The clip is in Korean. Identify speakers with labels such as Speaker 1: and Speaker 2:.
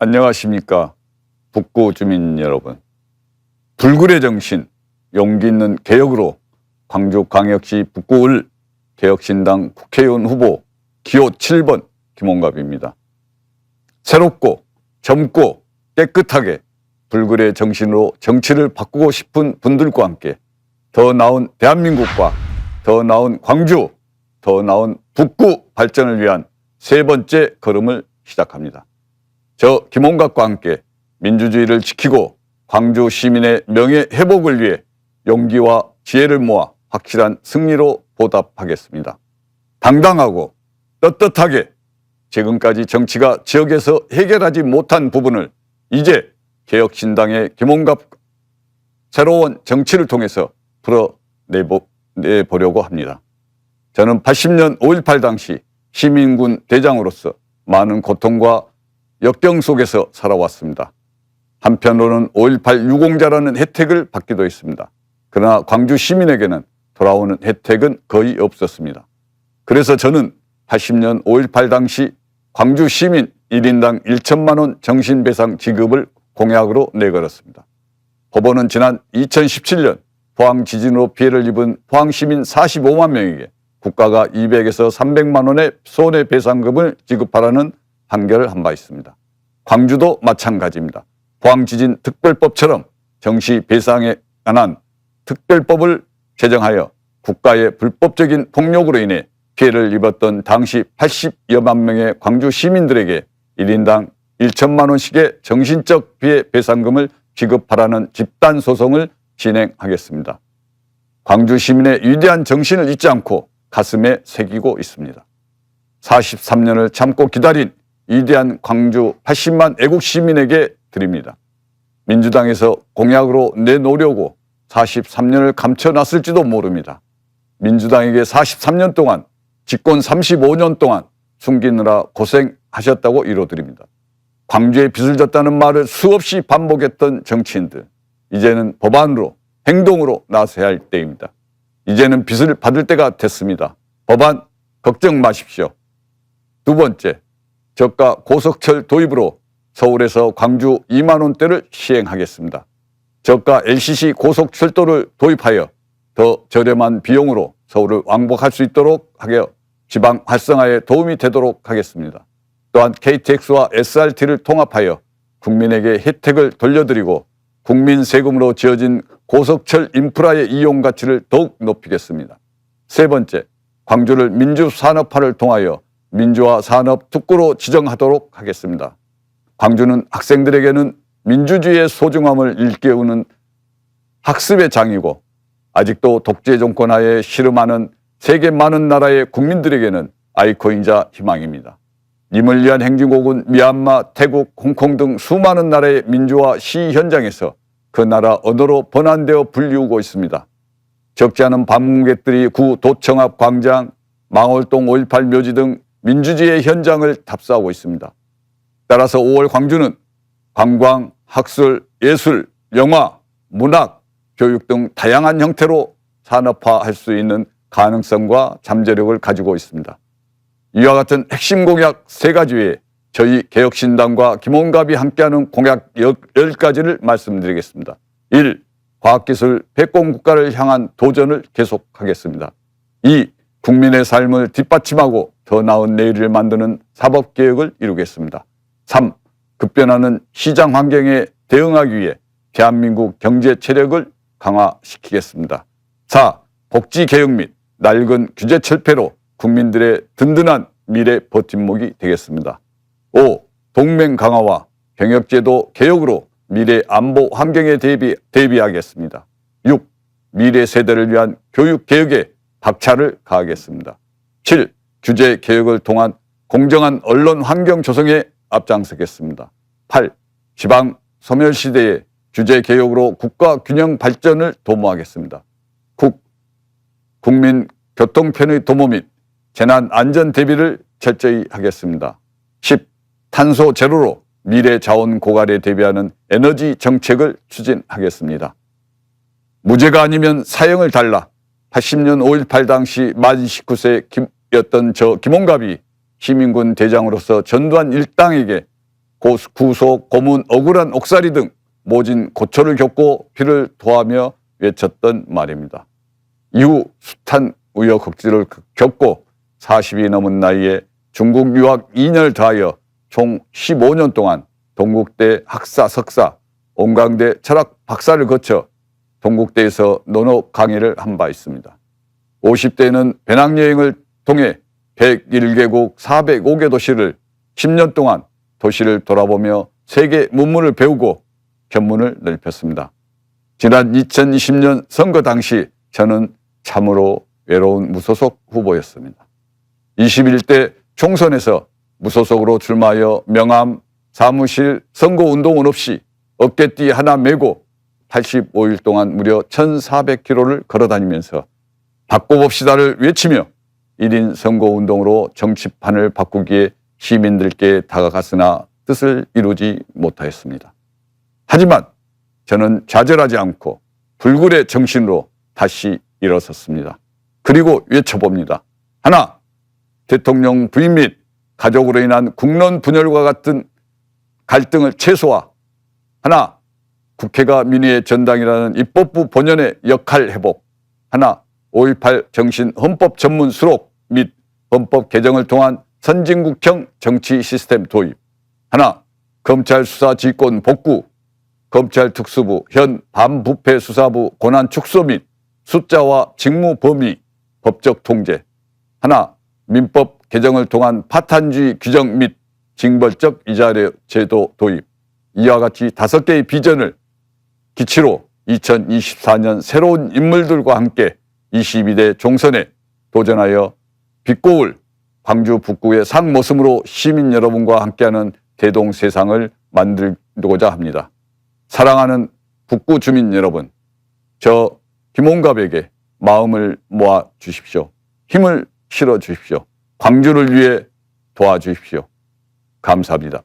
Speaker 1: 안녕하십니까. 북구 주민 여러분. 불굴의 정신, 용기 있는 개혁으로 광주광역시 북구을 개혁신당 국회의원 후보 기호 7번 김홍갑입니다. 새롭고 젊고 깨끗하게 불굴의 정신으로 정치를 바꾸고 싶은 분들과 함께 더 나은 대한민국과 더 나은 광주, 더 나은 북구 발전을 위한 세 번째 걸음을 시작합니다. 저 김홍갑과 함께 민주주의를 지키고 광주 시민의 명예 회복을 위해 용기와 지혜를 모아 확실한 승리로 보답하겠습니다. 당당하고 떳떳하게 지금까지 정치가 지역에서 해결하지 못한 부분을 이제 개혁신당의 김홍갑 새로운 정치를 통해서 풀어내보려고 합니다. 저는 80년 5.18 당시 시민군 대장으로서 많은 고통과 역경 속에서 살아왔습니다. 한편으로는 5.18 유공자라는 혜택을 받기도 했습니다. 그러나 광주 시민에게는 돌아오는 혜택은 거의 없었습니다. 그래서 저는 80년 5.18 당시 광주 시민 1인당 1천만 원 정신배상 지급을 공약으로 내걸었습니다. 법원은 지난 2017년 포항 지진으로 피해를 입은 포항 시민 45만 명에게 국가가 200에서 300만 원의 손해배상금을 지급하라는 판결을 한 바 있습니다. 광주도 마찬가지입니다. 포항 지진 특별법처럼 정시배상에 관한 특별법을 제정하여 국가의 불법적인 폭력으로 인해 피해를 입었던 당시 80여만 명의 광주 시민들에게 1인당 1천만 원씩의 정신적 피해 배상금을 지급하라는 집단 소송을 진행하겠습니다. 광주 시민의 위대한 정신을 잊지 않고 가슴에 새기고 있습니다. 43년을 참고 기다린 위대한 광주 80만 애국 시민에게 드립니다. 민주당에서 공약으로 내놓으려고 43년을 감춰놨을지도 모릅니다. 민주당에게 43년 동안 집권 35년 동안 숨기느라 고생하셨다고 이뤄드립니다. 광주에 빚을 졌다는 말을 수없이 반복했던 정치인들, 이제는 법안으로 행동으로 나서야 할 때입니다. 이제는 빚을 받을 때가 됐습니다. 법안 걱정 마십시오. 두 번째, 저가 고속철 도입으로 서울에서 광주 2만 원대를 시행하겠습니다. 저가 LCC 고속철도를 도입하여 더 저렴한 비용으로 서울을 왕복할 수 있도록 하여 지방 활성화에 도움이 되도록 하겠습니다. 또한 KTX와 SRT를 통합하여 국민에게 혜택을 돌려드리고 국민 세금으로 지어진 고속철 인프라의 이용 가치를 더욱 높이겠습니다. 세 번째, 광주를 민주산업화를 통하여 민주화 산업 특구로 지정하도록 하겠습니다. 광주는 학생들에게는 민주주의의 소중함을 일깨우는 학습의 장이고 아직도 독재 정권 하에 씨름하는 세계 많은 나라의 국민들에게는 아이콘이자 희망입니다. 님을 위한 행진곡은 미얀마, 태국, 홍콩 등 수많은 나라의 민주화 시위 현장에서 그 나라 언어로 번안되어 불리우고 있습니다. 적지 않은 방문객들이 구 도청 앞 광장, 망월동 5.18 묘지 등 민주주의의 현장을 답사하고 있습니다. 따라서 5월 광주는 관광, 학술, 예술, 영화, 문학, 교육 등 다양한 형태로 산업화할 수 있는 가능성과 잠재력을 가지고 있습니다. 이와 같은 핵심 공약 3가지 외에 저희 개혁신당과 김홍갑이 함께하는 공약 10가지를 말씀드리겠습니다. 1. 과학기술 백공국가를 향한 도전을 계속하겠습니다. 2. 국민의 삶을 뒷받침하고 더 나은 내일을 만드는 사법개혁을 이루겠습니다. 3. 급변하는 시장 환경에 대응하기 위해 대한민국 경제 체력을 강화시키겠습니다. 4. 복지개혁 및 낡은 규제 철폐로 국민들의 든든한 미래 버팀목이 되겠습니다. 5. 동맹 강화와 병역제도 개혁으로 미래 안보 환경에 대비하겠습니다. 6. 미래 세대를 위한 교육 개혁에 박차를 가하겠습니다. 7. 규제 개혁을 통한 공정한 언론 환경 조성에 앞장서겠습니다. 8. 지방 소멸시대의 규제 개혁으로 국가 균형 발전을 도모하겠습니다. 9. 국민 교통 편의 도모 및 재난 안전 대비를 철저히 하겠습니다. 10. 탄소 제로로 미래 자원 고갈에 대비하는 에너지 정책을 추진하겠습니다. 무죄가 아니면 사형을 달라 80년 5.18 당시 만 19세였던 저 김홍갑이 시민군 대장으로서 전두환 일당에게 구속, 고문, 억울한 옥살이 등 모진 고초를 겪고 피를 토하며 외쳤던 말입니다. 이후 숱한 우여곡절을 겪고 40이 넘은 나이에 중국 유학 2년을 더하여 총 15년 동안 동국대 학사, 석사, 온강대 철학 박사를 거쳐 동국대에서 논어 강의를 한 바 있습니다. 50대에는 배낭여행을 통해 101개국 405개 도시를 10년 동안 도시를 돌아보며 세계 문물을 배우고 견문을 넓혔습니다. 지난 2020년 선거 당시 저는 참으로 외로운 무소속 후보였습니다. 21대 총선에서 무소속으로 출마하여 명함, 사무실, 선거운동은 없이 어깨띠 하나 메고 85일 동안 무려 1,400km를 걸어다니면서 바꿔봅시다를 외치며 1인 선거운동으로 정치판을 바꾸기에 시민들께 다가갔으나 뜻을 이루지 못하였습니다. 하지만 저는 좌절하지 않고 불굴의 정신으로 다시 일어섰습니다. 그리고 외쳐봅니다. 하나, 대통령 부임 및 가족으로 인한 국론 분열과 같은 갈등을 최소화. 하나, 국회가 민의의 전당이라는 입법부 본연의 역할 회복. 하나, 5.18 정신 헌법 전문 수록 및 헌법 개정을 통한 선진국형 정치 시스템 도입. 하나, 검찰 수사 지휘권 복구, 검찰 특수부, 현 반부패 수사부 권한 축소 및 숫자와 직무 범위, 법적 통제. 하나, 민법 개정을 통한 파탄주의 규정 및 징벌적 이자료 제도 도입. 이와 같이 5개의 비전을 기치로 2024년 새로운 인물들과 함께 22대 총선에 도전하여 빛고울 광주 북구의 상모섬으로 시민 여러분과 함께하는 대동 세상을 만들고자 합니다. 사랑하는 북구 주민 여러분, 저 김홍갑에게 마음을 모아 주십시오. 힘을 실어 주십시오. 광주를 위해 도와주십시오. 감사합니다.